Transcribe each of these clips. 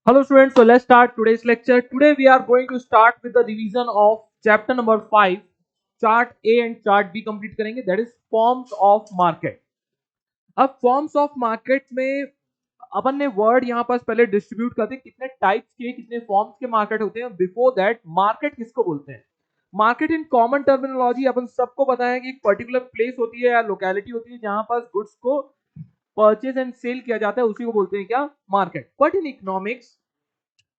Hello students, so let's start today's lecture. Today we are going to start with the revision of chapter number 5, chart A and chart B complete करेंगे, that is forms of market. अब forms of market में अपन ने word यहाँ पर पहले distribute करते हैं कितने टाइप्स के कितने फॉर्म्स के मार्केट होते हैं. बिफोर दैट मार्केट किसको बोलते हैं? मार्केट इन कॉमन टर्मिनोलॉजी अपन सबको पता है कि एक पर्टिकुलर प्लेस होती है या लोकेलिटी होती है जहां पर गुड्स को परचेज एंड सेल किया जाता है, उसी को बोलते हैं क्या? Market. But in economics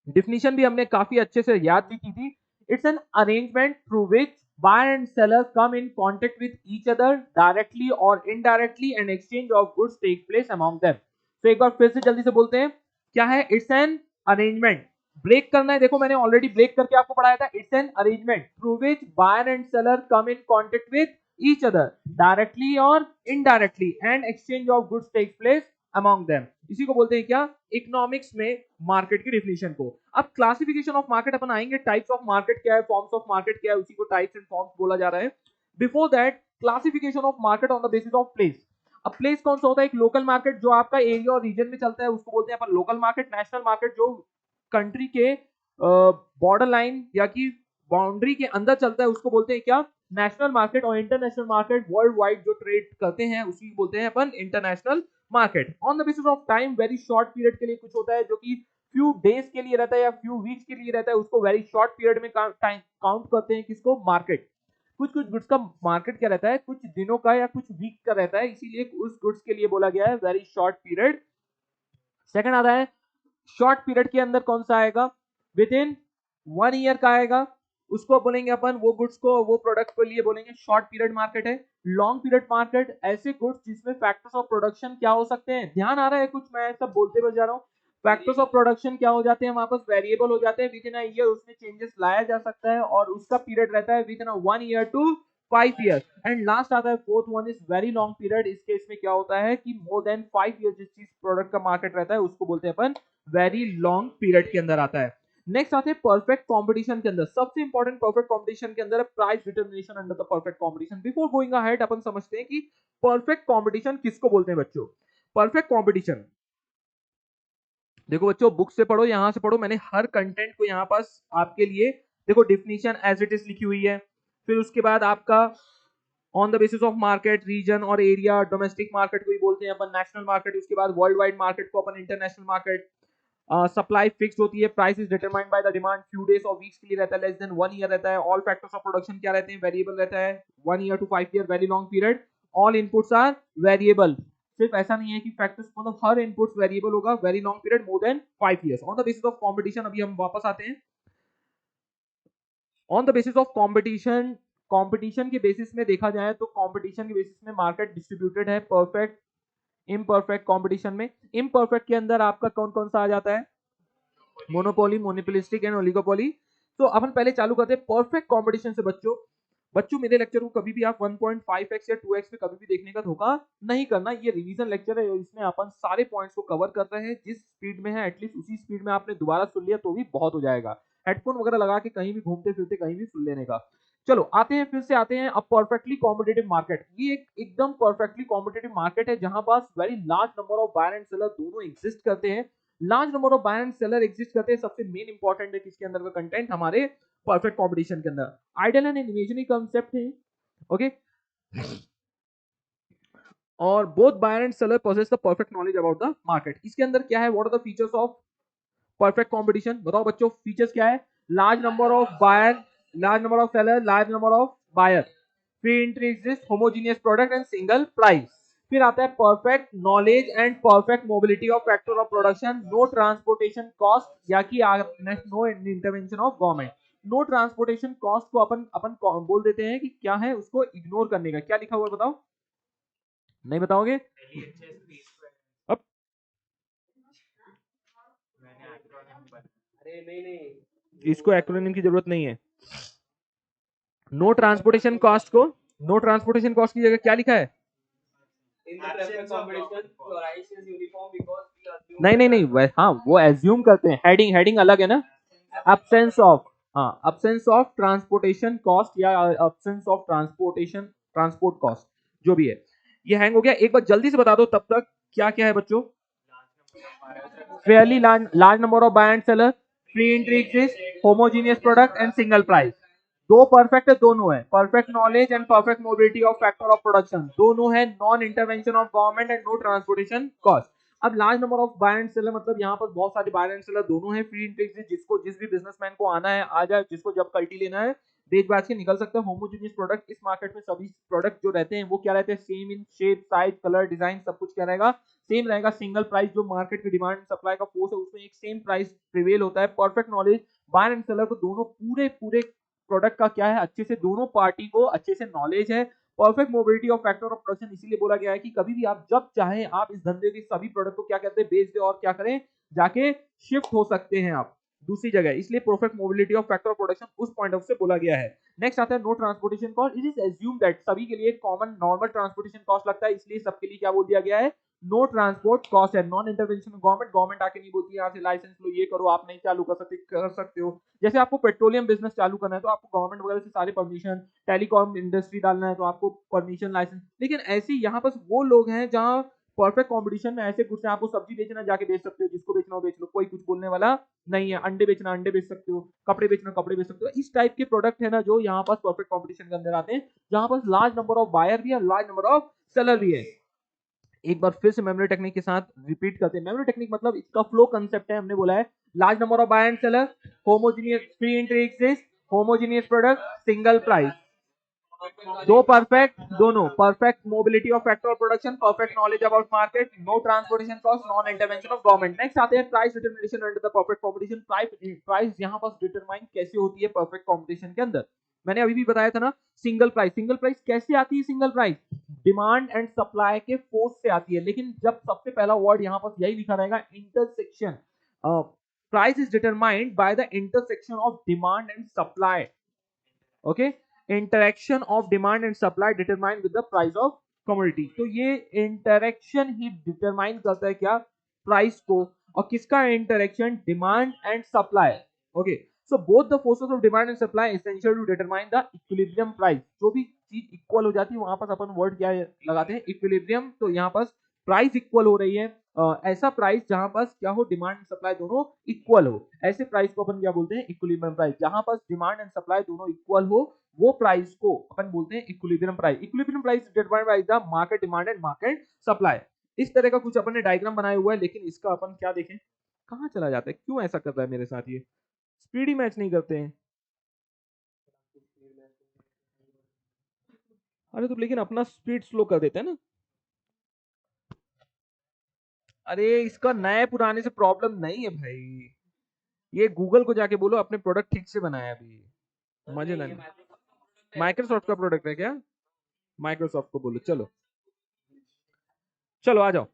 definition भी हमने काफी अच्छे से याद भी की थी. It's an arrangement through which buyer and seller come in contact with each other directly और indirectly and exchange of goods take place among them. तो एक बार फिर से जल्दी से बोलते हैं क्या है. It's an arrangement. ब्रेक करना है, देखो मैंने ऑलरेडी ब्रेक करके आपको पढ़ाया था. It's an arrangement through which buyer and seller come in contact with each other directly और indirectly and exchange of goods take place among them. इसी को बोलते हैं क्या? इकोनॉमिक्स में मार्केट की डिफिनेशन को. अब क्लासिफिकेशन ऑफ मार्केट अपन आएंगे. टाइप्स ऑफ मार्केट क्या है, फॉर्म्स ऑफ मार्केट क्या है, उसी को टाइप्स एंड फॉर्म्स बोला जा रहा है. Before that classification of market on the basis of place. अब प्लेस कौन सा होता है? एक लोकल मार्केट जो आपका एरिया और रीजन में चलता है उसको बोलते हैं अपन लोकल मार्केट. नेशनल मार्केट जो कंट्री के बॉर्डर लाइन या कि बाउंड्री के अंदर चलता है उसको बोलते हैं क्या? National market. और इंटरनेशनल मार्केट वर्ल्ड वाइड जो ट्रेड करते हैं उसी को बोलते हैं अपन international market. On the basis of time very short period के लिए कुछ होता है जो कि फ्यू डेज के लिए रहता है या फ्यू वीक्स के लिए रहता है, उसको वेरी शॉर्ट पीरियड में टाइम काउंट करते हैं. किसको? मार्केट. कुछ कुछ गुड्स का मार्केट क्या रहता है? कुछ दिनों का या कुछ वीक का रहता है, इसीलिए उस गुड्स के लिए बोला गया है वेरी शॉर्ट पीरियड. सेकंड आता है शॉर्ट पीरियड के अंदर कौन सा आएगा? विद इन 1 ईयर का आएगा. उसको बोलेंगे अपन, वो गुड्स को, वो प्रोडक्ट के लिए बोलेंगे शॉर्ट पीरियड मार्केट है. लॉन्ग पीरियड मार्केट ऐसे गुड्स जिसमें फैक्टर्स ऑफ प्रोडक्शन क्या हो सकते हैं? ध्यान आ रहा है कुछ? मैं सब बोलते बस जा रहा हूँ. फैक्टर्स ऑफ प्रोडक्शन क्या हो जाते हैं? हमारे पास वेरिएबल हो जाते हैं. विद इन अ ईयर उसमें चेंजेस लाया जा सकता है और उसका पीरियड रहता है within 1 year to 5 year. And last आता है fourth one is very long period. इस केस में क्या होता है कि मोर देन 5 ईयर जिस चीज प्रोडक्ट का मार्केट रहता है उसको बोलते हैं अपन वेरी लॉन्ग पीरियड के अंदर आता है. नेक्स्ट आते हैं परफेक्ट कंपटीशन के अंदर. सबसे इंपॉर्टेंट परफेक्ट कंपटीशन के अंदर price determination under the perfect competition. Before going ahead अपन समझते हैं कि परफेक्ट कंपटीशन किसको बोलते हैं बच्चों. परफेक्ट कंपटीशन देखो बच्चों, बुक से पढ़ो, यहां से पढ़ो. मैंने हर कंटेंट को यहां पास आपके लिए देखो डिफिनीशन एज इट इज लिखी हुई है. फिर उसके बाद आपका on the basis of market, region और एरिया. डोमेस्टिक मार्केट को ही बोलते हैं अपन नेशनल मार्केट. उसके बाद वर्ल्ड वाइड मार्केट को अपन इंटरनेशनल मार्केट. सप्लाई फिक्स्ड होती है. Price is determined by the demand. Few days और वीक्स के लिए रहता है. लेस देन 1 ईयर रहता है. ऑल फैक्टर्स ऑफ प्रोडक्शन क्या रहते हैं? वेरिएबल रहता है. 1 year to 5 year very long period. All inputs are variable. सिर्फ ऐसा नहीं है कि फैक्टर्स मतलब हर इनपुट्स वेरिएबल होगा. Very long period more than 5 years. On the basis of competition अभी हम वापस आते हैं. On the basis of competition, competition के बेसिस में देखा जाए तो कॉम्पिटिशन के बेसिस में मार्केट डिस्ट्रीब्यूटेड है. परफेक्ट, इम्परफेक्ट कॉम्पिटिशन में. इम्परफेक्ट के अंदर आपका कौन कौन सा आ जाता है? Monopoly, monopolistic and oligopoly. तो अपन पहले चालू करते हैं परफेक्ट कंपटीशन से. बच्चों बच्चों मेरे लेक्चर को कभी भी आप 1.5x या 2x पे कभी भी देखने का धोखा नहीं करना. ये रिवीजन लेक्चर है, इसमें अपन सारे पॉइंट्स को कवर कर रहे हैं. जिस स्पीड में है एटलीस्ट उसी स्पीड में आपने दोबारा सुन लिया तो भी बहुत हो जाएगा. हेडफोन वगैरह लगा के कहीं भी घूमते फिरते कहीं भी सुन लेने का. चलो आते हैं, फिर से आते हैं. अब परफेक्टली कॉम्पिटेटिव मार्केट, ये एक एकदम परफेक्टली कॉम्पिटेटिव मार्केट है जहां पास very large number of buyer and seller दोनों एग्जिस्ट करते हैं. Large number of buyer and seller exist करते हैं. सबसे मेन इंपॉर्टेंट है किसके अंदर का कंटेंट? हमारे परफेक्ट कंपटीशन के अंदर. आइडियल एंड इमेजिनरी कांसेप्ट है. ओके. और both buyer and seller possess the perfect knowledge about the market. इसके अंदर क्या है? What are the features of perfect competition? बताओ बच्चों, फीचर्स क्या है? Large number of buyer, large number of seller, large number of buyer. Free entry exist, homogeneous product and single price. फिर आता है perfect knowledge and perfect mobility of factor of production. No transportation cost या कि no intervention of government. No transportation cost को अपन अपन बोल देते हैं कि क्या है, उसको इग्नोर करने का. क्या लिखा हुआ बताओ? नहीं बताओगे? अब अरे नहीं, इसको एक्रोनिम की जरूरत नहीं है. नो ट्रांसपोर्टेशन कॉस्ट को, नो ट्रांसपोर्टेशन कॉस्ट की जगह क्या लिखा है? नहीं नहीं नहीं, हाँ वो एज्यूम करते हैं. हेडिंग, हेडिंग अलग है ना. absence ऑफ, हाँ absence ऑफ ट्रांसपोर्टेशन कॉस्ट या absence of transportation, transport cost जो भी है. ये हैंग हो गया. एक बार जल्दी से बता दो तब तक क्या क्या है बच्चों. fairly large number of buyer and seller, free entry exists, homogeneous product and single price. दो परफेक्ट है, दोनों है perfect knowledge and perfect mobility of factor of production, दोनों है non intervention of government and no transportation cost. अब large number of buyer and seller मतलब यहाँ पर बहुत सारे बायर एंड सेलर दोनों है, फ्री एंट्री एग्जिस्ट, जिसको जिस भी बिजनेसमैन को आना है आ जाए, जिसको जब कल्टी लेना है बेच बाज के निकल सकते हैं. होमोजेनियस प्रोडक्ट, इस मार्केट में सभी प्रोडक्ट जो रहते हैं वो क्या रहते हैं, same in shape size colour design सब कुछ क्या रहेगा, सेम रहेगा. सिंगल प्राइस, जो मार्केट की डिमांड सप्लाई का फोर्स है उसमें एक सेम प्राइस प्रिवेल होता है. Perfect knowledge, buyer and seller को दोनों पूरे पूरे प्रोडक्ट का क्या है अच्छे से, दोनों पार्टी को अच्छे से नॉलेज है. Perfect mobility of factor of production, इसीलिए बोला गया है कि कभी भी आप जब चाहे आप इस धंधे के सभी प्रोडक्ट को क्या कहते हैं बेच दे और क्या करें जाके शिफ्ट हो सकते हैं आप दूसरी जगह, इसलिए perfect mobility of factor of production उस पॉइंट ऑफ से बोला गया है. नेक्स्ट आता है no transportation cost. It is assume that, सभी के लिए कॉमन नॉर्मल ट्रांसपोर्टेशन कॉस्ट लगता है, इसलिए सबके लिए क्या बोल दिया गया है, नो ट्रांसपोर्ट कॉस्ट है. नॉन इंटरवेंशन गवर्नमेंट, गवर्नमेंट आके नहीं बोलती है यहाँ से लाइसेंस लो ये करो, आप नहीं चालू कर सकते हो. जैसे आपको पेट्रोलियम बिजनेस चालू करना है तो आपको गवर्नमेंट वगैरह से सारे परमिशन, टेलीकॉम इंडस्ट्री डालना है तो आपको परमिशन लाइसेंस. लेकिन ऐसे यहाँ पर वो लोग हैं जहाँ परफेक्ट कंपटीशन में ऐसे कुछ आपको सब्जी बेचना जाके बेच सकते हो, जिसको बेचना हो बेच लो, कोई कुछ बोलने वाला नहीं है. अंडे बेचना अंडे बेच सकते हो, कपड़े बेचना कपड़े बेच सकते हो. इस टाइप के प्रोडक्ट है ना जो यहाँ पर परफेक्ट कंपटीशन के अंदर आते हैं, जहाँ पर लार्ज नंबर ऑफ बायर भी है, लार्ज नंबर ऑफ सेलर भी है. एक बार फिर से मेमोरी टेक्निक के साथ रिपीट करते हैं. मेमोरी टेक्निक मतलब इसका फ्लो कंसेप्ट है, हमने बोला है large number of buyer and seller, homogeneous free entry exist, homogeneous product, single price, दो परफेक्ट, दोनों perfect mobility of factor of production, perfect knowledge about market, no transportation cost, non intervention of government. Next आते हैं price determination under the perfect competition. Price यहाँ पर determine कैसे होती है perfect competition के अंदर, मैंने अभी भी बताया था ना. सिंगल प्राइस, सिंगल प्राइस कैसे आती है, single price demand and supply के फोर्स से आती है. लेकिन जब सबसे पहला वर्ड यहाँ पर यही लिखा रहेगा intersection, price is determined by the intersection of demand and supply. Okay, interaction of demand and supply determine with the price of commodity. तो ये इंटरेक्शन ही डिटरमाइन करता है क्या, प्राइस को. और किसका interaction, demand and supply. Okay, so both the forces of demand and supply essential to determine the equilibrium price. जो भी चीज इक्वल हो जाती है वहां पर अपन वर्ड क्या लगाते हैं, इक्विलिब्रियम. तो यहाँ पर प्राइस इक्वल हो रही है, ऐसा प्राइस जहां पर क्या हो, डिमांड सप्लाई दोनों इक्वल हो, ऐसे प्राइस को अपन क्या बोलते हैं, इक्विलिब्रियम प्राइस. जहां पर डिमांड एंड सप्लाई दोनों इक्वल हो वो प्राइस को अपन बोलते हैं equilibrium price. Equilibrium price determined by the market demand and market supply. इस तरह का कुछ अपन ने डायग्राम बनाया हुआ है, लेकिन इसका अपन क्या देखें, कहाँ चला जाता है, क्यों ऐसा कर रहा है मेरे साथ, ये स्पीड ही मैच नहीं करते हैं. अरे तो लेकिन अपना स्पीड स्लो कर देते हैं ना. अरे इसका नए पुराने से प्रॉब्लम नहीं है भाई, ये गूगल को जाके बोलो अपने प्रोडक्ट ठीक से बनाया. अभी मजे लेने, माइक्रोसॉफ्ट का प्रोडक्ट है क्या, माइक्रोसॉफ्ट को बोलो. चलो चलो आ जाओ.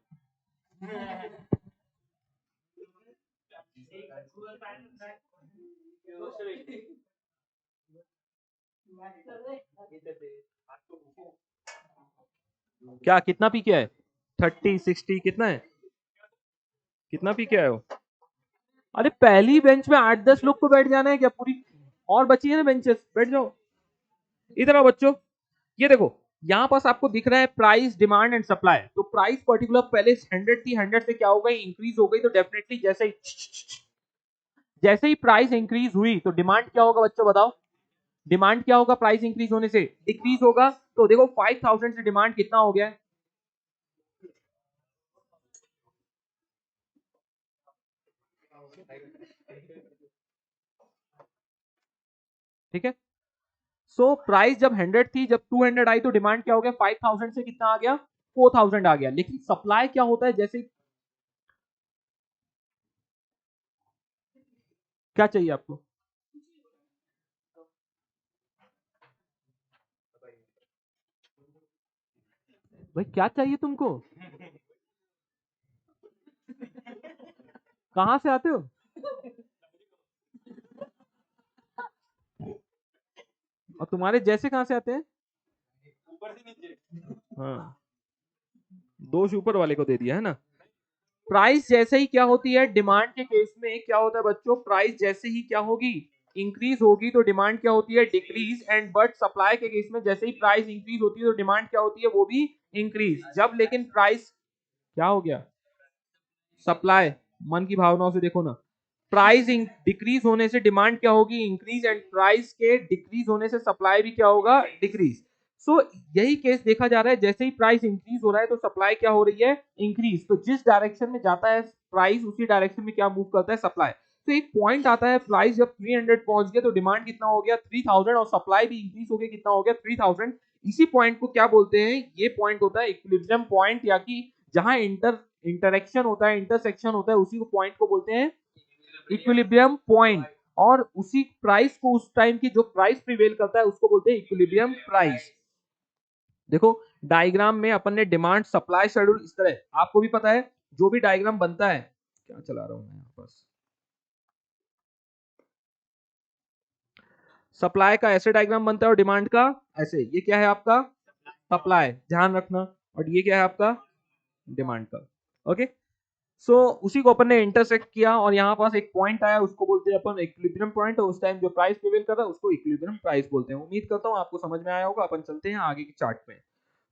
क्या कितना पी के आए, 30 60 कितना है, कितना पी के आए हो. अरे पहली बेंच में 8 10 लोग को बैठ जाना है क्या, पूरी और बची है ना बेंचेस, बैठ जाओ. इधर आओ बच्चों, ये देखो यहाँ पास आपको दिख रहा है प्राइस डिमांड एंड सप्लाई. तो प्राइस पर्टिकुलर पहले 100 थी, 100 से क्या हो गई, इंक्रीज हो गई. तो डेफिनेटली जैसे ही प्राइस इंक्रीज हुई तो डिमांड क्या होगा बच्चों बताओ, डिमांड क्या होगा प्राइस इंक्रीज होने से, डिक्रीज होगा. तो देखो 5000 से डिमांड कितना हो गया है, ठीक है. सो प्राइस जब 100 थी, जब 200 आई तो डिमांड क्या हो गया, 5000 से कितना आ गया, 4000 आ गया. लेकिन सप्लाई क्या होता है, जैसे क्या चाहिए आपको, भाई क्या चाहिए तुमको, कहां से आते हो, और तुम्हारे जैसे कहां से आते हैं, ऊपर से नीचे. हाँ, दोष ऊपर वाले को दे दिया है ना. प्राइस जैसे ही क्या होती है, डिमांड के केस में क्या होता है बच्चों, प्राइस जैसे ही क्या होगी, इंक्रीज होगी तो डिमांड क्या होती है, डिक्रीज. एंड बट सप्लाई के केस में जैसे ही प्राइस इंक्रीज होती है तो डिमांड क्या होती है, वो भी इंक्रीज. जब लेकिन प्राइस क्या हो गया, सप्लाई मन की भावनाओं से देखो ना, प्राइस डिक्रीज होने से डिमांड क्या होगी, इंक्रीज, एंड प्राइस के डिक्रीज होने से सप्लाई भी क्या होगा, डिक्रीज। सो यही केस देखा जा रहा है, जैसे ही प्राइस इंक्रीज हो रहा है तो सप्लाई क्या हो रही है, इंक्रीज। तो जिस डायरेक्शन में जाता है प्राइस, उसी डायरेक्शन में क्या मूव करता है, सप्लाई। तो एक पॉइंट आता है, प्राइस जब 300 पहुंच गया तो डिमांड कितना हो गया, 3000, और सप्लाई भी इंक्रीज हो गया, कितना हो गया, 3000। इसी पॉइंट को क्या बोलते हैं, ये पॉइंट होता है इक्विलिब्रियम पॉइंट, या कि जहां इंटरेक्शन होता है, इंटरसेक्शन होता है, उसी को पॉइंट को बोलते हैं इक्विलिब्रियम पॉइंट। और उसी प्राइस को, उस टाइम की जो प्राइस प्रिवेल करता है उसको बोलते हैं इक्विलिब्रियम प्राइस। देखो डायग्राम में अपन ने डिमांड सप्लाई शेड्यूल इस तरह, आपको भी पता है जो भी डायग्राम बनता है, क्या चला रहा हूं मैं यहाँ पास, सप्लाई का ऐसे डायग्राम बनता है और डिमांड का ऐसे। ये क्या है आपका सप्लाई, ध्यान रखना, और ये क्या है आपका डिमांड का। ओके, सो उसी को अपन ने इंटरसेक्ट किया और यहाँ पास एक पॉइंट आया, उसको बोलते हैं अपन इक्विलिब्रियम पॉइंट, और उस टाइम जो प्राइस प्रिवेल कर रहा है उसको इक्विलिब्रियम प्राइस बोलते हैं। उम्मीद करता हूँ आपको समझ में आया होगा। अपन चलते हैं आगे के चार्ट में।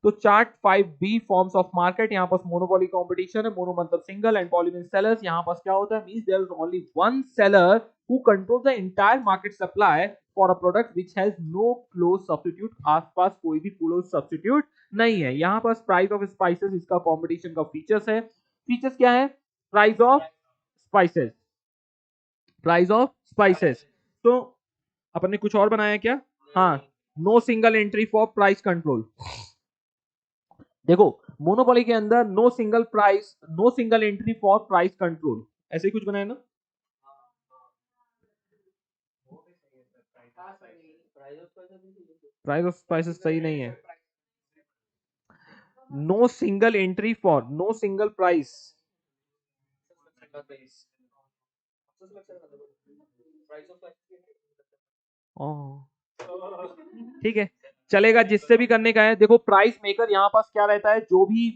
तो chart 5B forms of market, यहाँ पास मोनोपोली कंपटीशन है, मोनो मतलब single, and poly means sellers. यहाँ पास क्या होता है, means there is only one seller who control the entire market supply for a product which has no close substitute. आसपास कोई भी क्लोज सब्स्टिट्यूट नहीं है। यहाँ पास प्राइस ऑफ स्पाइसेस इसका कंपटीशन का फीचर्स है। फीचर्स क्या है, price of spices, price of spices. तो अपन ने कुछ और बनाया क्या, हाँ, no single entry for price control. देखो मोनोपोली के अंदर no single price, no single entry for price control, ऐसे ही कुछ बनाया ना। प्राइस ऑफ स्पाइसेस सही नहीं है, no single entry for, no single price. ठीक है, चलेगा, जिससे भी करने का है। देखो प्राइस मेकर यहाँ पास क्या रहता है, जो भी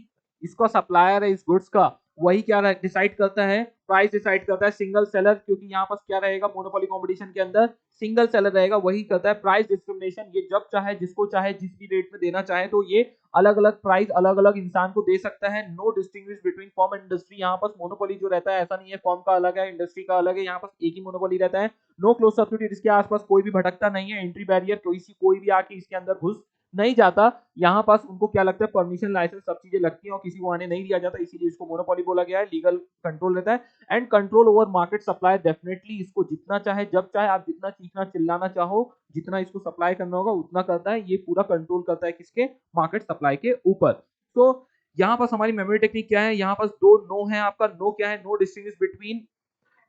इसका सप्लायर है इस गुड्स का, वही क्या डिसाइड करता है, प्राइस डिसाइड करता है। सिंगल सेलर, क्योंकि यहाँ पास क्या रहेगा, मोनोपोली कंपटीशन के अंदर सिंगल सेलर रहेगा, वही करता है प्राइस डिस्क्रिमिनेशन। ये जब चाहे, जिसको चाहे, जिस भी रेट में देना चाहे, तो ये अलग अलग प्राइस अलग अलग इंसान को दे सकता है। No distinguish between form and industry. यहाँ पास मोनोपोली जो रहता है, ऐसा नहीं है फॉर्म का अलग है इंडस्ट्री का अलग है, यहाँ पास एक ही मोनोपोली रहता है। नो क्लोज सब्सिट्यूट, इसके आसपास कोई भी भटकता नहीं है। एंट्री बैरियर, कोई भी आके इसके अंदर घुस नहीं जाता। यहाँ पास उनको क्या लगता है, परमिशन, लाइसेंस, सब चीजें लगती हैं और किसी को आने नहीं दिया जाता, इसीलिए इसको मोनोपोली बोला गया है। लीगल कंट्रोल रहता है, and control over market supply. Definitely इसको जितना चाहे, जब चाहे, आप जितना चीखना चिल्लाना चाहो, जितना इसको सप्लाई करना होगा उतना करता है। ये पूरा कंट्रोल करता है किसके, मार्केट सप्लाई के ऊपर। तो यहाँ पास हमारी मेमोरी टेक्निक क्या है, यहाँ पास दो नो है आपका। नो क्या है, no distinguish between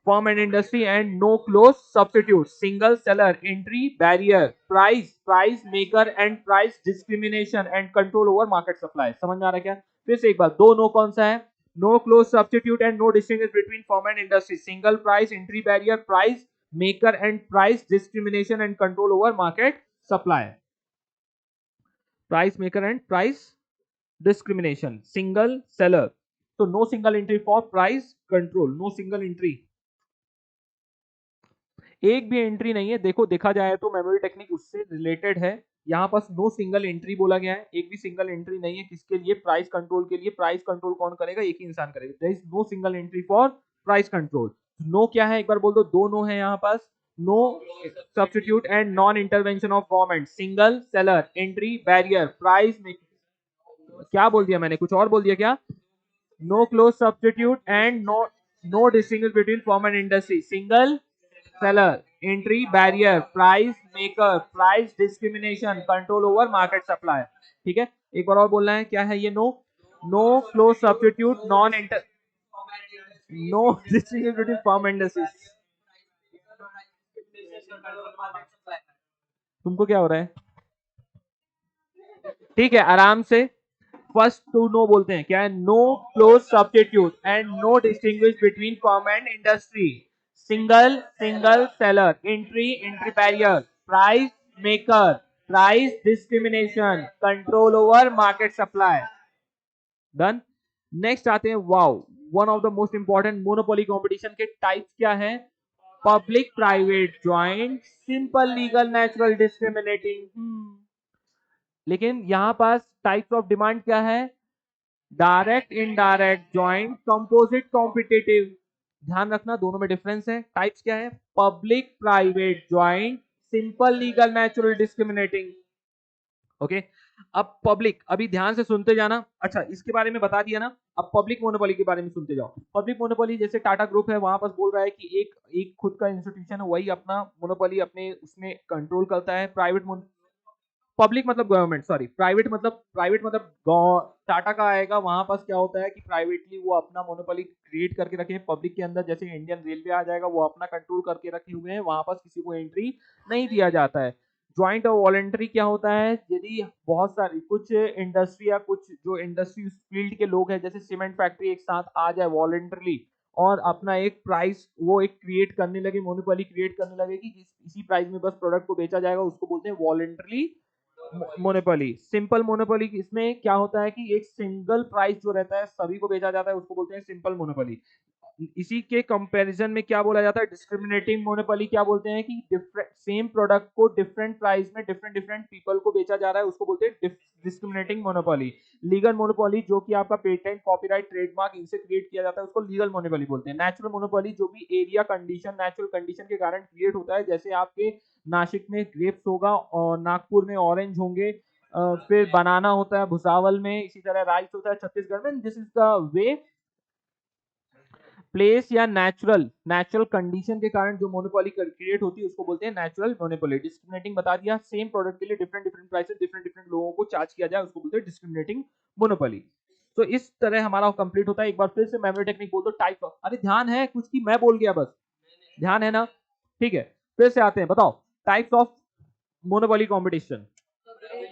firm and industry, and no close substitute, single seller, entry barrier, price maker, and price discrimination, and control over market supply। समझ में आ रहा है क्या, फिर से एक बार, दो नो कौन सा है, no close substitute and no distinguish between firm and industry, single price, entry barrier, price maker, and price discrimination, and control over market supply। price maker and price discrimination, single seller। तो no single entry for price control, no single entry, एक भी entry नहीं है। देखो देखा जाए तो memory technique उससे रिलेटेड है। यहाँ पास नो सिंगल एंट्री बोला गया है, एक भी सिंगल एंट्री नहीं है। किसके लिए, प्राइस कंट्रोल के लिए। प्राइस कंट्रोल कौन करेगा, एक ही इंसान करेगा। There is no single entry for price control. No क्या है, एक बार बोल दो, दो नो है यहाँ पास। No substitute and non intervention of government, single seller, entry barrier, price में, क्या बोल दिया मैंने, कुछ और बोल दिया क्या, no close substitute and no distinguish between form and industry, single seller, entry barrier, price maker, price discrimination, control over market supply। ठीक है, एक बार और बोलना है, क्या है ये, no, no close substitute, non inter, no distributive form industries. तुमको क्या हो रहा है, ठीक है, आराम से। फर्स्ट टू नो बोलते हैं, क्या है, no close substitute and no distinguish between firm and industry, single seller, entry barrier, price maker, price discrimination, control over market supply. Done. Next आते हैं, wow, one of the most important, monopoly competition के types क्या है, public, private, joint, simple, legal, natural, discriminating. लेकिन यहां पास types of demand क्या है, direct, indirect, joint, composite, competitive. ध्यान रखना दोनों में डिफरेंस है। टाइप्स क्या है? Public, private, joint, simple, legal, natural, discriminating. Okay. अब पब्लिक, अभी ध्यान से सुनते जाना। अच्छा, इसके बारे में बता दिया ना, अब पब्लिक मोनोपोली के बारे में सुनते जाओ। पब्लिक मोनोपोली जैसे टाटा ग्रुप है, वहां पर बोल रहा है कि एक एक खुद का इंस्टीट्यूशन है, वही अपना मोनोपोली अपने उसमें कंट्रोल करता है। प्राइवेट पब्लिक मतलब गवर्नमेंट, सॉरी, प्राइवेट मतलब टाटा का आएगा, वहां पास क्या होता है कि प्राइवेटली वो अपना मोनोपोली क्रिएट करके रखे हैं। पब्लिक के अंदर जैसे इंडियन रेलवे आ जाएगा, वो अपना कंट्रोल करके रखे हुए हैं, वहां पास किसी को एंट्री नहीं दिया जाता है। ज्वाइंट और वॉलंटरी क्या होता है? यदि बहुत सारी कुछ इंडस्ट्री या कुछ जो इंडस्ट्री फील्ड के लोग हैं, जैसे सीमेंट फैक्ट्री एक साथ आ जाए वॉलंटरली और अपना एक प्राइस वो एक क्रिएट करने लगे, मोनोपोली क्रिएट करने लगे कि इसी प्राइस में बस प्रोडक्ट को बेचा जाएगा, उसको बोलते हैं वॉलंटरली मोनोपोली। सिंपल मोनोपोली इसमें क्या होता है कि एक सिंगल प्राइस जो रहता है सभी को बेचा जाता है, उसको बोलते हैं सिंपल मोनोपोली। इसी के कंपैरिजन में क्या बोला जाता है? Discriminating monopoly. क्या बोलते हैं कि डिफरेंट सेम प्रोडक्ट को डिफरेंट प्राइस में डिफरेंट डिफरेंट पीपल को बेचा जा रहा है, उसको बोलते हैं डिस्क्रिमिनेटिंग मोनोपोली। लीगल मोनोपोली जो कि आपका पेटेंट, कॉपीराइट, ट्रेडमार्क इनसे क्रिएट किया जाता है, उसको लीगल मोनोपोली बोलते हैं। नेचुरल मोनोपोली जो भी एरिया कंडीशन, नेचुरल कंडीशन के कारण क्रिएट होता है, जैसे आपके नासिक में ग्रेप्स होगा और नागपुर में ऑरेंज होंगे, फिर बनाना होता है भुसावल में, इसी तरह राइस होता है छत्तीसगढ़ में। This is the way place या नेचुरल नेचुरल कंडीशन के कारण जो मोनोपोली क्रिएट होती है, उसको बोलते हैं नेचुरल मोनोपोली। डिस्क्रिमिनेटिंग बता दिया, सेम प्रोडक्ट के लिए different different prices different different लोगों को चार्ज किया जाए, उसको बोलते हैं डिस्क्रिमिनेटिंग मोनोपोली। तो इस तरह हमारा कंप्लीट होता है। एक बार फिर से मेमोरी टेक्निक बोल दो। टाइप ऑफ, अरे ध्यान है कुछ की मैं बोल गया बस, ध्यान है ना? ठीक है, फिर से आते हैं, बताओ types of monopoly competition.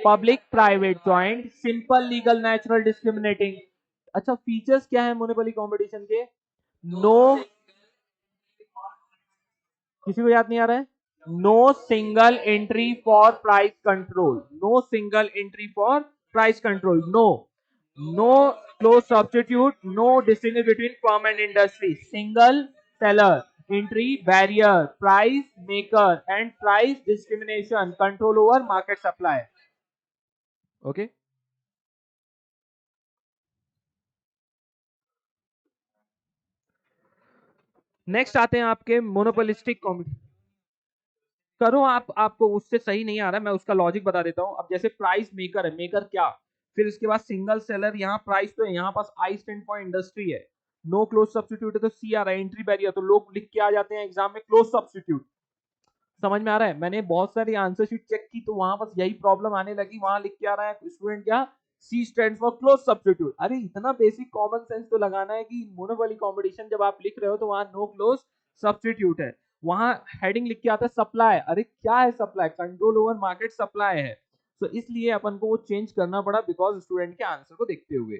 Public, private, joint, simple, legal, natural, discriminating. अच्छा, फीचर्स क्या है मोनोपोली कंपटीशन के? नो, किसी को याद नहीं आ रहा है? No single entry for price control, no single entry for price control, no no close substitute, no distinguish between firm and industry, single seller, entry barrier, price maker and price discrimination, control over market supply. Okay, next आते हैं आपके monopolistic competition. करो आप, आपको उससे सही नहीं आ रहा है, मैं उसका लॉजिक बता देता हूं। अब जैसे प्राइस मेकर है, मेकर क्या, फिर इसके बाद सिंगल सेलर, यहाँ प्राइस तो है, यहाँ पास आई स्टैंड फॉर इंडस्ट्री है, नो क्लोज सब्स्टिट्यूट है तो सी आ रहा है, एंट्री बैरियर तो लोग लिख के आ जाते हैं एग्जाम में क्लोज सब्स्टिट्यूट। समझ में आ रहा है? मैंने बहुत सारी आंसर शीट चेक की तो वहां पर यही प्रॉब्लम आने लगी, वहां लिख के आ रहा है स्टूडेंट क्या, सी स्टैंड फॉर क्लोज सब्स्टिट्यूट। अरे इतना बेसिक कॉमन सेंस तो लगाना है कि मोनोपोली कंपटीशन जब आप लिख रहे हो तो वहां नो क्लोज सब्स्टिट्यूट है, वहां हेडिंग लिख के आता है सप्लाई। अरे क्या है supply? Control over market supply है। तो इसलिए अपन को वो चेंज करना पड़ा बिकॉज स्टूडेंट के आंसर को देखते हुए।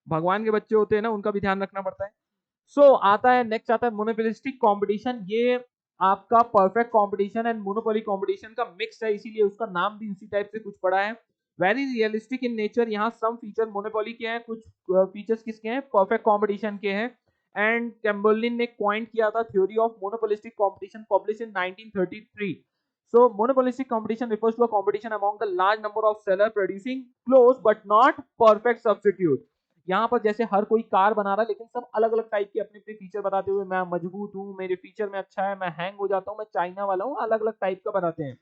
भगवान के बच्चे होते हैं ना, उनका भी ध्यान रखना पड़ता है। आता है नेक्स्ट, आता है मोनोपोलिस्टिक कंपटीशन। ये आपका perfect competition and monopoly competition का मिक्स है, इसीलिए उसका नाम भी उसी टाइप से कुछ पड़ा है। वेरी रियलिस्टिक इन नेचर, यहाँ सम फीचर मोनोपोली के हैं, कुछ फीचर्स किसके हैं? परफेक्ट कंपटीशन के हैं। एंड कैम्बर्लिन ने कॉइन किया था theory of monopolistic competition, publish in 1933। So monopolistic competition refers to a competition among the large number of sellers producing close but not perfect substitute। यहाँ पर जैसे हर कोई कार बना रहा है, लेकिन सब अलग अलग टाइप के अपने अपने फीचर बताते हुए, मैं मजबूत हूँ, मेरे फीचर में अच्छा है, मैं हैंग हो जाता हूँ, मैं चाइना वाला हूँ, अलग अलग टाइप का बनाते हैं,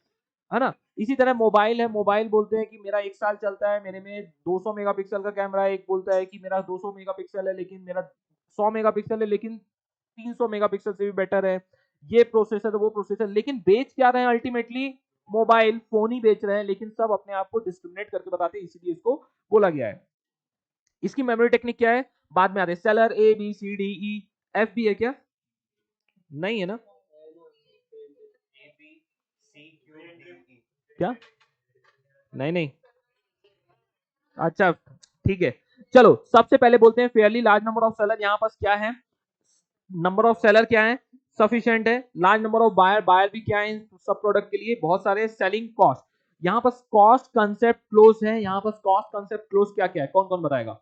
है ना? इसी तरह मोबाइल है, मोबाइल बोलते हैं कि मेरा 1 साल चलता है, मेरे में 200 मेगापिक्सल का कैमरा है, एक बोलता है कि मेरा 200 मेगापिक्सल है लेकिन मेरा 100 मेगापिक्सल है, लेकिन 300 मेगापिक्सल से भी बेटर है, ये प्रोसेसर वो प्रोसेसर। लेकिन बेच क्या रहे हैं अल्टीमेटली? मोबाइल फोन ही बेच रहे हैं, लेकिन सब अपने आप को डिस्क्रिमिनेट करके बताते हैं, इसीलिए इसको बोला गया है। इसकी मेमोरी टेक्निक क्या है? बाद में आते हैं। Seller A B C D E F भी है क्या? नहीं है ना? क्या? नहीं नहीं, अच्छा ठीक है। चलो सबसे पहले बोलते हैं Fairlie large number of seller. यहाँ पास क्या है? नंबर ऑफ सेलर क्या है? सफिशिएंट है। Large number of buyer, buyer भी क्या है सब प्रोडक्ट के लिए? बहुत सारे। सेलिंग कॉस्ट, यहाँ पास कॉस्ट कंसेप्ट क्लोज है। यहाँ पास कॉस्ट कंसेप्ट क्लोज क्या क्या है, कौन कौन बताएगा?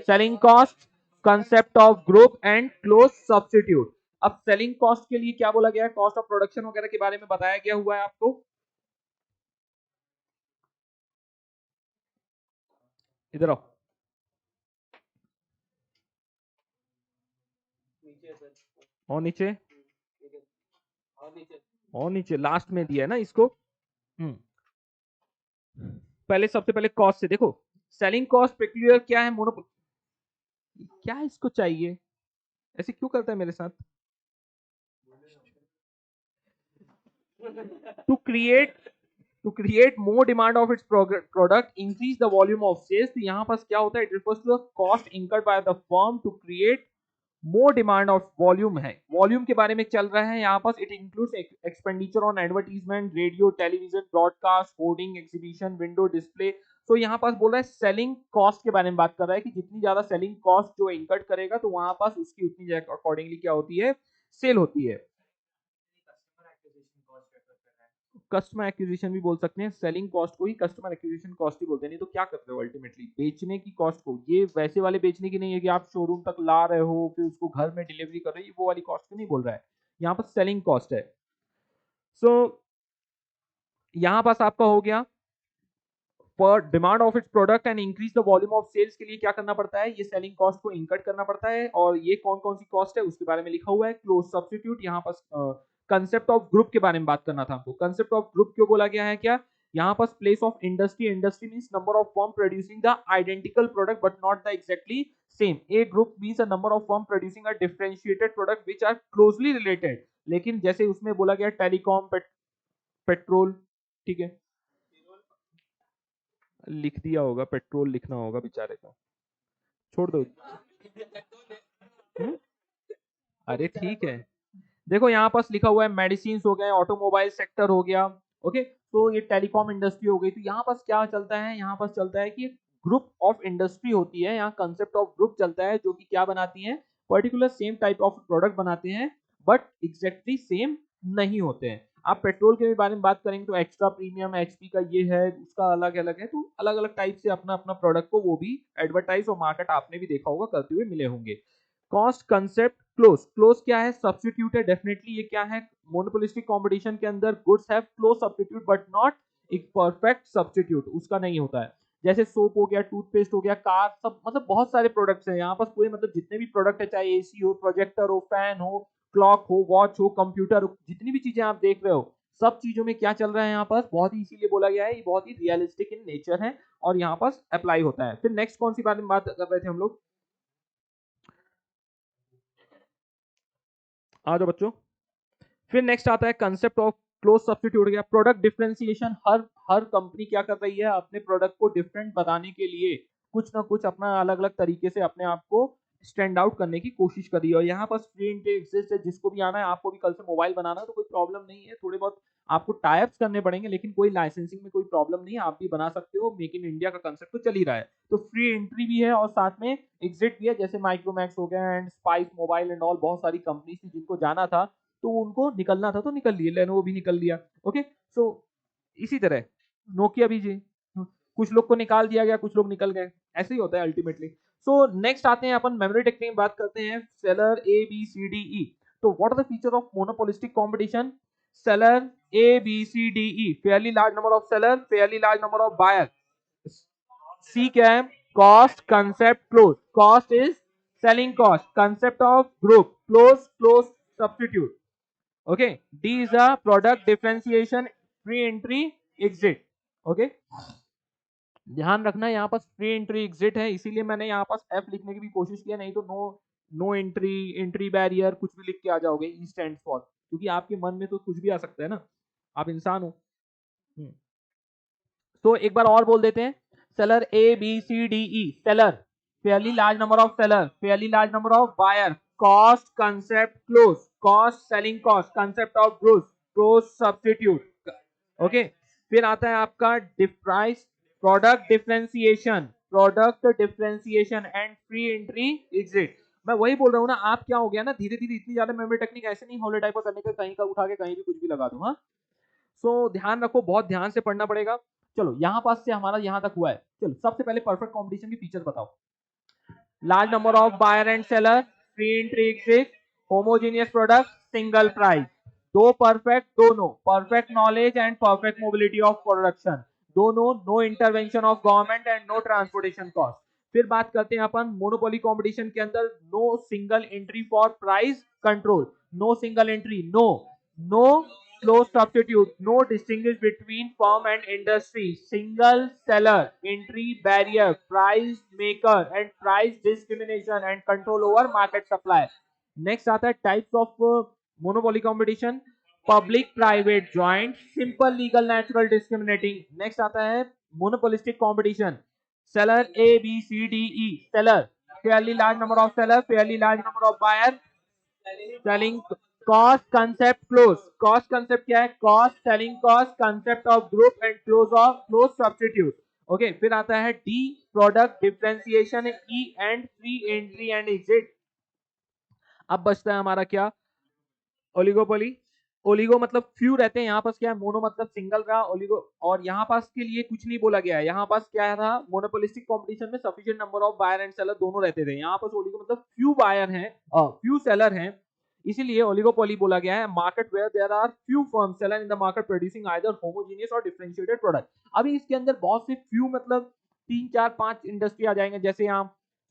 Selling cost, concept of group and close substitute. अब सेलिंग कॉस्ट के लिए क्या बोला गया है? कॉस्ट ऑफ प्रोडक्शन वगैरह के बारे में बताया गया हुआ है आपको। इधर आओ, और नीचे, और नीचे लास्ट में दिया है ना इसको। हम्म पहले सबसे पहले कॉस्ट से देखो, सेलिंग कॉस्ट पेक्यूलियर क्या है, मोनोपोली क्या है, इसको चाहिए ऐसे क्यों करता है मेरे साथ। To create to create more demand of its product increase the volume of sales. तो यहाँ पास क्या होता है, it refers to the cost incurred by the firm to create more demand of volume है, वॉल्यूम के बारे में चल रहा है यहाँ पास। It includes expenditure on advertisement, radio, television, broadcast, hoarding, exhibition, window display. तो यहाँ पास बोल रहा है सेलिंग कॉस्ट के बारे में बात कर रहा है कि जितनी ज्यादा सेलिंग कॉस्ट जो इनकर्ड करेगा तो वहां पास उसकी उतनी अकॉर्डिंगली क्या होती है, सेल होती है। कस्टमर एक्विजिशन भी बोल सकते हैं, सेलिंग कॉस्ट को ही कस्टमर एक्विजिशन कॉस्ट ही बोलते हैं। नहीं तो क्या करते हो अल्टीमेटली, बेचने की कॉस्ट को, ये वैसे वाले बेचने की नहीं है कि आप शोरूम तक ला रहे हो फिर उसको घर में डिलीवरी कर रहे हो, वो वाली कॉस्ट को नहीं बोल रहा है, यहाँ पर सेलिंग कॉस्ट है। सो यहाँ पास आपका हो गया पर demand of its product and increase the volume of sales के लिए क्या करना पड़ता है, ये सेलिंग कॉस्ट को इनकट करना पड़ता है। और ये कौन कौन सी कॉस्ट है उसके बारे में लिखा हुआ है, क्लोज सब्स्टिट्यूट। यहाँ पास कंसेप्ट ऑफ ग्रुप के बारे में बात करना था हमको। कंसेप्ट ऑफ ग्रुप क्यों बोला गया है, क्या यहाँ पास place of industry, industry means number of firm producing the identical product but not the exactly same. A group means a number of firm producing a differentiated product which are closely related. लेकिन जैसे उसमें बोला गया telecom, petrol, ठीक है लिख दिया होगा, पेट्रोल लिखना होगा बेचारे का, छोड़ दो। हम्म? अरे ठीक है, देखो यहाँ पास लिखा हुआ है मेडिसिन हो गए, ऑटोमोबाइल सेक्टर हो गया, ओके। तो ये टेलीकॉम इंडस्ट्री हो गई। तो यहाँ पास क्या चलता है, यहाँ पास चलता है कि ग्रुप ऑफ इंडस्ट्री होती है, यहाँ कंसेप्ट ऑफ ग्रुप चलता है जो कि क्या बनाती है, particular same type of product बनाते हैं बट एग्जैक्टली सेम नहीं होते हैं। आप पेट्रोल के बारे में बात करेंगे तो एक्स्ट्रा प्रीमियम, एचपी का ये है, उसका अलग अलग है। तो अलग अलग टाइप से अपना अपना प्रोडक्ट को वो भी एडवर्टाइज और मार्केट आपने भी देखा होगा करते हुए मिले होंगे। कॉस्ट कंसेप्ट क्लोज, क्लोज क्या है, सब्स्टिट्यूट है डेफिनेटली। ये क्या है, मोनोपोलिस्टिक कंपटीशन के अंदर goods have close substitute but not एक परफेक्ट सब्स्टिट्यूट, उसका नहीं होता है। जैसे सोप हो गया, टूथपेस्ट हो गया, कार, सब मतलब बहुत सारे प्रोडक्ट्स हैं यहाँ पास पूरे, मतलब जितने भी प्रोडक्ट है, चाहे एसी हो, प्रोजेक्टर हो, फैन हो, क्लॉक हो, वॉच हो, कंप्यूटर हो, जितनी भी चीजें आप देख रहे हो, सब चीजों में क्या चल रहा है यहाँ पास, बहुत ही इसीलिए बोला गया है ये बहुत ही रियलिस्टिक इन नेचर है और यहाँ पास अप्लाई होता है। फिर नेक्स्ट कौन सी बात में बात कर रहे थे हम लोग, आ जाओ बच्चों। फिर नेक्स्ट आता है कंसेप्ट ऑफ क्लोज सब्स्टिट्यूट गया, प्रोडक्ट डिफरेंशिएशन। हर हर कंपनी क्या कर रही है, अपने प्रोडक्ट को डिफरेंट बताने के लिए कुछ ना कुछ अपना अलग अलग तरीके से अपने आप को स्टैंड आउट करने की कोशिश कर रही है। और यहाँ पर फ्री इंटेक एग्जिस्ट है, जिसको भी आना है, आपको भी कल से मोबाइल बनाना है तो कोई प्रॉब्लम नहीं है, थोड़े बहुत आपको टाइप्स करने पड़ेंगे लेकिन कोई लाइसेंसिंग में कोई प्रॉब्लम नहीं है, आप भी बना सकते हो। मेक इन इंडिया का कंसेप्ट तो चल ही रहा है, तो फ्री एंट्री भी है और साथ में एग्जिट भी है, जैसे माइक्रोमैक्स हो गया and spice mobile and all, बहुत सारी कंपनी थी जिनको जाना था तो उनको निकलना था तो निकल लिए, लेनोवो भी निकल लिया, ओके। सो इसी तरह नोकिया भी जी, कुछ लोग को निकाल दिया गया, कुछ लोग निकल गए, ऐसे ही होता है अल्टीमेटली। सो नेक्स्ट आते हैं अपन मेमोरी टेक्निक में बात करते हैं, seller A B C D E. तो what are the feature of monopolistic competition, seller A B C D E, fairly large number of seller, fairly large number of buyer. C क्या है, cost concept close, cost is selling cost, concept of group close, close substitute, okay. D is a product differentiation, free entry, exit, okay. ध्यान रखना यहाँ पास free entry exit है, इसीलिए मैंने यहाँ पास F लिखने की भी कोशिश किया, नहीं तो no, no entry, entry barrier कुछ भी लिख के आ जाओगे, ई स्टैंड फॉर, क्योंकि आपके मन में तो कुछ भी आ सकता है ना, आप इंसान हो। तो एक बार और बोल देते हैं, seller A B C D E, seller fairly large number of seller, fairly large number of buyer, cost concept close, cost selling cost, concept of growth, close substitute, okay. फिर आता है आपका price, product differentiation, product differentiation and free entry exit. मैं वही बोल रहा हूँ ना, आप क्या हो गया ना, धीरे धीरे इतनी ज्यादा मेमोरी टेक्निक ऐसे नहीं होले टाइप करने का, कहीं का उठा के कहीं भी कुछ भी लगा दूं, हाँ। सो ध्यान रखो, बहुत ध्यान से पढ़ना पड़ेगा। चलो यहाँ पास से हमारा यहाँ तक हुआ है, चलो सबसे पहले परफेक्ट कॉम्पिटिशन की फीचर बताओ, large number of buyer and seller, free entry exit, homogeneous product, single price, दो परफेक्ट, दोनों perfect knowledge and perfect mobility of production, दोनों no intervention of government and no transportation cost. फिर बात करते हैं अपन मोनोपोली कंपटीशन के अंदर, no single entry for price control, no single entry, no close substitute, no distinguish between firm and industry, single seller, entry barrier, price maker and price discrimination and control over market supply. Next आता है types of monopoly competition, public private joint, simple legal natural discriminating. Next आता है monopolistic competition, seller A B C D E, seller fairly large number of seller, fairly large number of buyer, selling cost concept close. Cost concept क्या है? Cost, selling cost, concept of group and close substitute. Okay फिर आता है D product differentiation, E and free entry and exit. अब बचता है हमारा क्या? ओलिगोपोली. ओलिगो मतलब फ्यू रहते हैं, यहाँ पास क्या है? मोनो मतलब सिंगल रहा, ओलिगो और यहाँ पास के लिए कुछ नहीं बोला गया है. यहाँ पास क्या था? मोनोपोलिस्टिक कंपटीशन में sufficient number of buyer and seller दोनों रहते थे. यहाँ पास ओलिगो मतलब फ्यू बायर हैं, फ्यू सेलर हैं, इसीलिए ओलिगोपोली बोला गया है. Market where there are few firm seller in the market producing either homogeneous और डिफरेंशिएटेड प्रोडक्ट. अभी इसके अंदर बहुत से फ्यू मतलब 3 4 5 इंडस्ट्री आ जाएंगे, जैसे यहाँ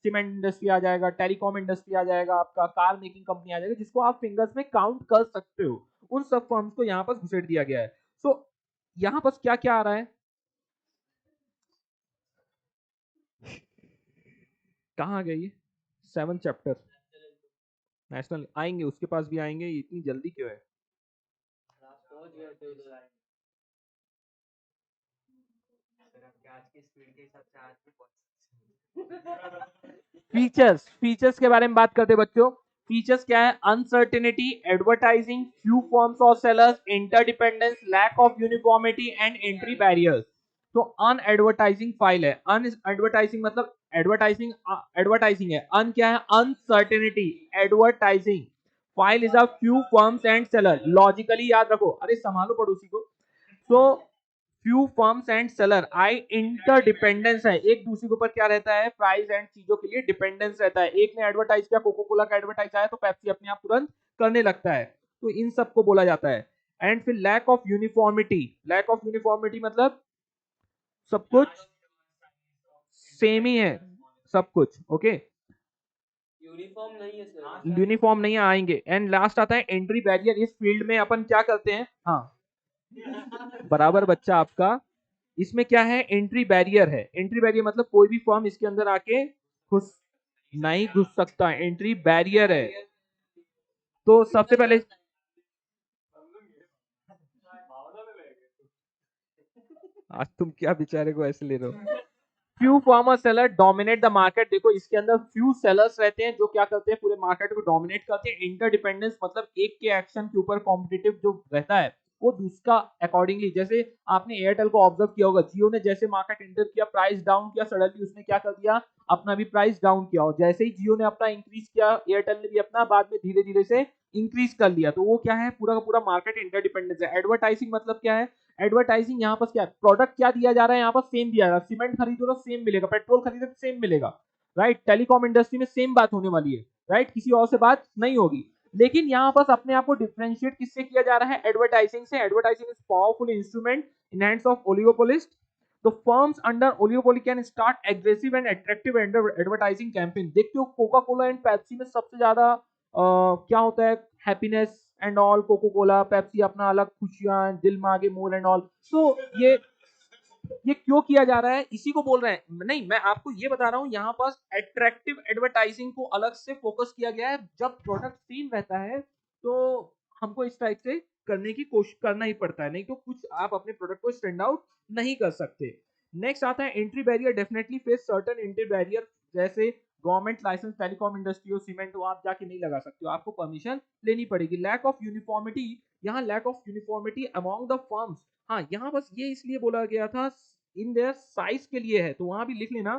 सीमेंट इंडस्ट्री आ जाएगा, टेलीकॉम इंडस्ट्री आ जाएगा, आपका कार मेकिंग कंपनी आ जाएगा, जिसको आप फिंगर्स में काउंट कर सकते हो. उन सब फर्म्स को यहाँ पर घुसेड़ दिया गया है. सो यहाँ पर क्या क्या आ रहा है? कहाँ गई 7th चैप्टर? नेशनल आएंगे, उसके पास भी आएंगे, इतनी जल्दी क्यों है? फीचर्स के बारे में बात करते बच्चों. फीचर्स क्या है? Uncertainty, advertising, few forms of sellers, interdependence, lack of uniformity and entry barriers. तो अनएडवर्टाइजिंग फाइल है. अनएडवर्टाइजिंग मतलब एडवर्टाइजिंग है. अन क्या है? Uncertainty, advertising. File is a few firms and seller. Logically याद रखो, अरे संभालो पड़ोसी को. तो few firms and seller I interdependence है, एक दूसरे के ऊपर क्या रहता है? प्राइस एंड चीजों के लिए डिपेंडेंस रहता है. एक ने एडवर्टाइज किया, कोको कोला का एडवर्टाइज आया तो पेप्सी अपने आप तुरंत करने लगता है. तो इन सब को बोला जाता है. एंड फिर lack of uniformity. Lack of uniformity मतलब सब कुछ सेम ही है, सब कुछ ओके, यूनिफॉर्म नहीं है सर, यूनिफॉर्म नहीं आएंगे. एंड लास्ट आता है एंट्री बैरियर. इस फील्ड में अपन क्या करते हैं? हाँ बराबर बच्चा आपका. इसमें क्या है? एंट्री बैरियर है. एंट्री बैरियर मतलब कोई भी फर्म इसके अंदर आके घुस नहीं घुस सकता, एंट्री बैरियर है. तो सबसे पहले आज तुम क्या बेचारे को ऐसे ले रहे हो? Few farmer seller dominate the market. देखो इसके अंदर फ्यू सेलर्स रहते हैं जो क्या करते हैं? पूरे मार्केट को डोमिनेट करते हैं. इंटरडिपेंडेंस मतलब एक के एक्शन के ऊपर कॉम्पिटिटिव जो रहता है वो दूसरा अकॉर्डिंगली. जैसे आपने एयरटेल को ऑब्जर्व किया होगा, जियो ने जैसे मार्केट एंटर किया, प्राइस डाउन किया, सडनली उसने क्या कर दिया? अपना भी प्राइस डाउन किया. और जैसे ही जियो ने अपना इंक्रीज किया, एयरटेल ने भी अपना बाद में धीरे धीरे से इंक्रीज कर लिया. तो वो क्या है? पूरा का पूरा मार्केट इंटरडिपेंडेंस है. एडवर्टाइजिंग मतलब क्या है? एडवर्टाइजिंग यहाँ पर क्या है? प्रोडक्ट क्या दिया जा रहा है? यहाँ पर सेम दिया जा रहा है. सीमेंट खरीदो तो सेम मिलेगा, पेट्रोल खरीदो तो सेम मिलेगा, राइट. टेलीकॉम इंडस्ट्री में सेम बात होने वाली है, राइट. किसी और से बात नहीं होगी. लेकिन यहाँ पर अपने आप को डिफरेंशिएट किससे किया जा रहा है? एडवर्टाइजिंग से. Advertising is powerful instrument in hands of oligopolist. तो firms under oligopoly can start aggressive and attractive advertising campaign. देखते हो कोका कोला एंड पेप्सी में सबसे ज्यादा क्या होता है? Happiness and all. Coca Cola Pepsi अपना अलग खुशियां, दिल मांगे मोर एंड ऑल. तो ये क्यों किया जा रहा है? इसी को बोल रहे हैं. नहीं, मैं आपको ये बता रहा हूं, यहाँ पास अट्रैक्टिव एडवर्टाइजिंग को अलग से फोकस किया गया है. जब प्रोडक्ट सेम रहता है तो हमको इस टाइप से करने की कोशिश करना ही पड़ता है, नहीं तो कुछ आप अपने प्रोडक्ट को स्टैंड आउट नहीं कर सकते. नेक्स्ट आता है entry barrier. Definitely face certain entry barrier, जैसे गवर्नमेंट लाइसेंस, टेलीकॉम इंडस्ट्री हो, सीमेंट हो, आप जाके नहीं लगा सकते हो, आपको परमिशन लेनी पड़ेगी. Lack of uniformity. यहाँ lack of uniformity among the firms. हाँ यहाँ बस ये इसलिए बोला गया था इन देयर साइज के लिए है, तो वहां भी लिख लेना.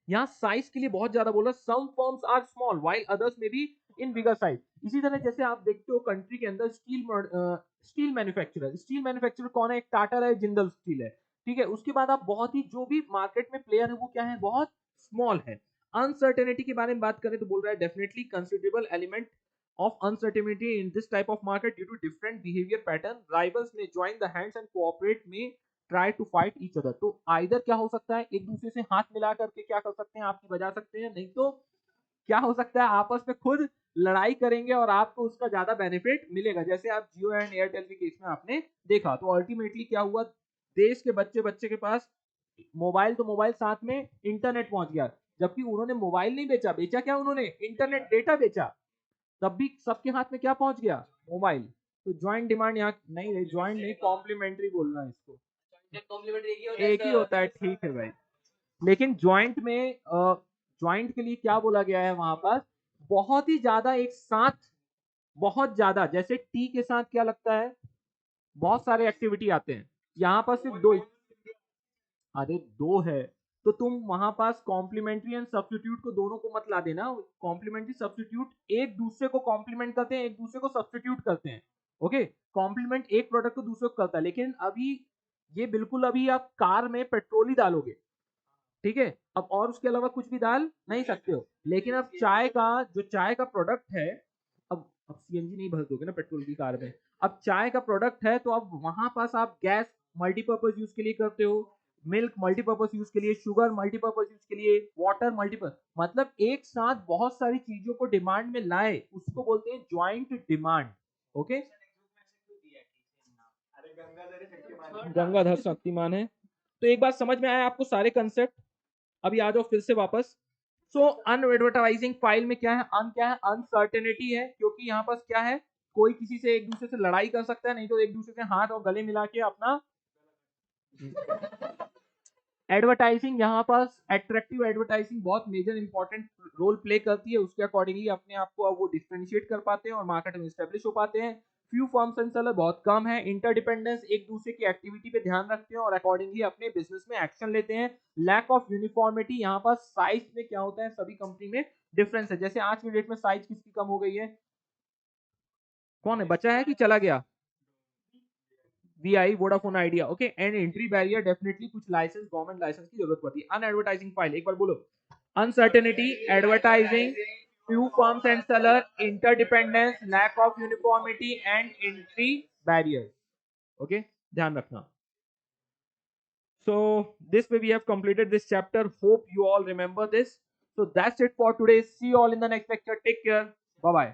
यहाँ साइज के लिए बहुत ज्यादा बोला. Some firms are small while others may be in bigger size. इसी तरह जैसे आप देखते हो कंट्री के अंदर स्टील मैन्युफैक्चरर कौन है? एक टाटा है, जिंदल स्टील है, ठीक है. उसके बाद आप बहुत ही जो भी मार्केट में प्लेयर है वो क्या है? बहुत स्मॉल है. अनसर्टेनिटी के बारे में बात करें तो बोल रहा है definitely considerable element of uncertainty in this type of market due to different behavior pattern. Rivals may join the hands and cooperate, may try to fight each other. तो either क्या हो सकता है? एक दूसरे से हाथ मिला करके क्या कर सकते हैं? आपकी बजा सकते हैं, नहीं तो क्या हो सकता है, आपस में खुद लड़ाई करेंगे और आपको उसका ज्यादा बेनिफिट मिलेगा, जैसे आप जियो एंड एयरटेल के केस में आपने देखा। तो अल्टीमेटली क्या हुआ, देश के बच्चे बच्चे के पास मोबाइल, तो मोबाइल साथ में इंटरनेट पहुंच गया, जबकि उन्होंने मोबाइल नहीं बेचा, बेचा क्या उन्होंने, इंटरनेट डेटा बेचा, तब भी सबके हाथ में क्या पहुंच गया, मोबाइल। तो ज्वाइंट डिमांड यहाँ नहीं रही, ज्वाइंट नहीं, कॉम्प्लीमेंट्री बोलना है इसको, एक ही होता है, ठीक है भाई। लेकिन ज्वाइंट में ज्वाइंट के लिए क्या बोला गया है वहां पर, बहुत ही ज्यादा एक साथ, बहुत ज्यादा, जैसे टी के साथ क्या लगता है, बहुत सारे एक्टिविटी आते हैं, यहाँ पर सिर्फ दो, अरे दो है, तो तुम वहां पास कॉम्प्लीमेंट्री एंड सब्स्टिट्यूट को दोनों को मत ला देना, कॉम्प्लीमेंट्री सब्स्टिट्यूट एक दूसरे को कॉम्प्लीमेंट करते हैं, एक दूसरे को सब्स्टिट्यूट करते हैं। ओके, कॉम्प्लीमेंट एक प्रोडक्ट को दूसरे को करता है, लेकिन अभी ये बिल्कुल, अभी आप कार में पेट्रोल ही डालोगे, ठीक है, अब और उसके अलावा कुछ भी डाल नहीं सकते हो। लेकिन अब चाय का, जो चाय का प्रोडक्ट है, अब सीएनजी नहीं भर दोगे ना पेट्रोल की कार में, अब चाय का प्रोडक्ट है, तो अब वहां पास आप गैस मल्टीपर्पज यूज के लिए करते हो, मिल्क मल्टीपर्पज यूज के लिए, शुगर मल्टीपर्पज यूज के लिए, वाटर मल्टीपर्पज, मतलब एक साथ बहुत सारी चीजों को डिमांड में लाए, उसको बोलते हैं joint demand. Okay, Gangadhar Shaktimaan है। तो एक बात समझ में आया आपको सारे कंसेप्ट, अभी आ जाओ फिर से वापस। सो अनएडवर्टाइजिंग फाइल में क्या है, क्या है, अनसर्टेनिटी है, क्योंकि यहाँ पास क्या है, कोई किसी से एक दूसरे से लड़ाई कर सकता है, नहीं तो एक दूसरे से हाथ और गले मिला के अपना एडवर्टाइजिंग, यहाँ पास एट्रैक्टिव एडवर्टाइजिंग बहुत मेजर इंपॉर्टेंट रोल प्ले करती है, उसके अकॉर्डिंगली अपने आप को अब वो डिफरेंशिएट कर पाते हैं और मार्केट में स्टेब्लिश हो पाते हैं। फ्यू फर्म्स एंड सेलर बहुत कम है, इंटरडिपेंडेंस, एक दूसरे की एक्टिविटी पे ध्यान रखते हैं और अकॉर्डिंगली अपने बिजनेस में एक्शन लेते हैं। लैक ऑफ यूनिफॉर्मिटी, यहाँ पर साइज में क्या होता है, सभी कंपनी में डिफरेंस है, जैसे आज की डेट में साइज किसकी कम हो गई है, कौन है, बचा है कि चला गया, VI, Vodafone idea. Okay, and entry barrier, definitely कुछ लाइसेंस, गवर्नमेंट लाइसेंस की जरूरत पड़ती है। अनएडवर्टाइजिंग फाइल, एक बार बोलो, uncertainty, advertising, few firms and seller, interdependence, lack of uniformity and entry barriers. Okay, ध्यान रखना। So this way we have completed this chapter, hope you all remember this। So that's it for today, see you all in the next lecture, take care, bye bye।